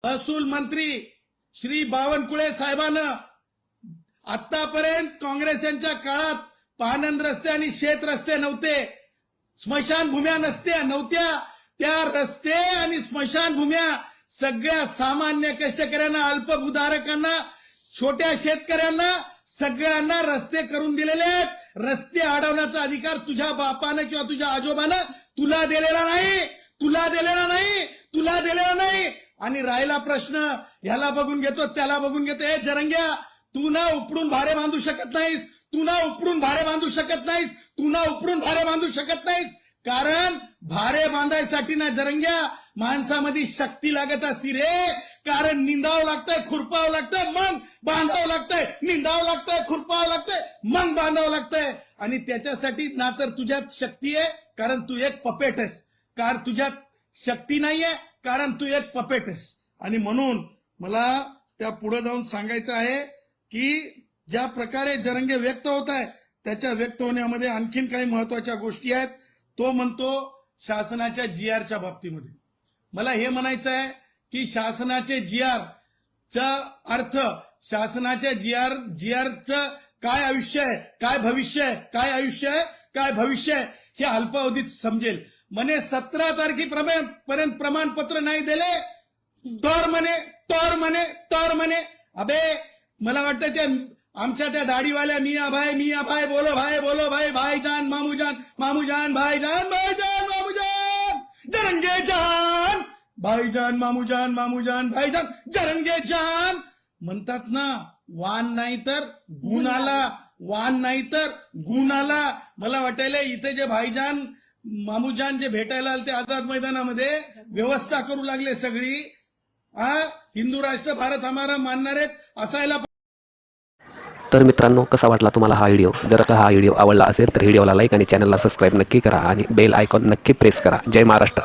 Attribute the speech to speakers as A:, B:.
A: महसूल मंत्री श्री बावनकुळे साहेबांना आतापर्यंत काँग्रेस यांच्या काळात पानंद रस्ते आणि शेत रस्ते नव्हते, स्मशानभूम्या नव्हत्या. त्या रस्ते आणि स्मशानभूम्या सगळ्या सामान्य कष्टकऱ्यांना, अल्पभूधारकांना, छोट्या शेतकऱ्यांना सगळ्यांना रस्ते करून दिलेले आहेत. रस्ते अडवण्याचा अधिकार तुझ्या बापानं किंवा तुझ्या आजोबानं तुला दिलेला नाही. आणि राहिला प्रश्न, ह्याला बघून घेतो त्याला बघून घेतो. हे जरंग्या, तू ना उपडून भारे बांधू शकत नाहीस, कारण भारे बांधायसाठी ना जरंग्या माणसामध्ये शक्ती लागत असती रे. कारण निंदावं लागतंय, खुरपावं लागतंय, मग बांधावं लागतंय, निंदावं लागतंय, खुरपावं लागतंय, मग बांधावं लागतंय. आणि त्याच्यासाठी ना तर तुझ्यात शक्ती आहे, कारण तू एक पपेट आहेस, कारण तुझ्यात शक्ती नाहीये, कारण तू एक पपेट आहेस. आणि म्हणून मला त्या पुढे जाऊन सांगायचं आहे की ज्या प्रकारे जरंगे व्यक्त होत आहे त्याच्या व्यक्त होण्यामध्ये आणखीन काही महत्वाच्या गोष्टी आहेत. तो म्हणतो शासनाच्या जीआरच्या बाबतीमध्ये मला हे म्हणायचं आहे की शासनाचे जीआर चा अर्थ, शासनाच्या जीआरचं काय आयुष्य आहे, काय भविष्य आहे, काय भविष्य आहे हे अल्पावधीत समजेल. म्हणे 17 तारखेपर्यंत प्रमाणपत्र नाही दिले तर म्हणे अबे मला वाटतं त्या आमच्या त्या दाढीवाल्या मिया भाई बोलो भाई भाईजान मामूजान भाईजान जरंगे जान भाईजान मामूजान भाईजान जरंगे जान म्हणतात ना. वान नाही तर गुण आला. मला वाटायला इथे जे भाईजान मामूजान जे भेटायला आले ते आझाद मैदानामध्ये व्यवस्था करू लागले सगळी. हिंदू राष्ट्र भारत हमारा मानणारेच असायला.
B: तर मित्रांनो, कसा वाटला तुम्हाला हा व्हिडिओ? जर का हा व्हिडिओ आवडला असेल तर व्हिडिओला लाईक आणि चॅनलला सबस्क्राईब नक्की करा आणि बेल आयकॉन नक्की प्रेस करा. जय महाराष्ट्र.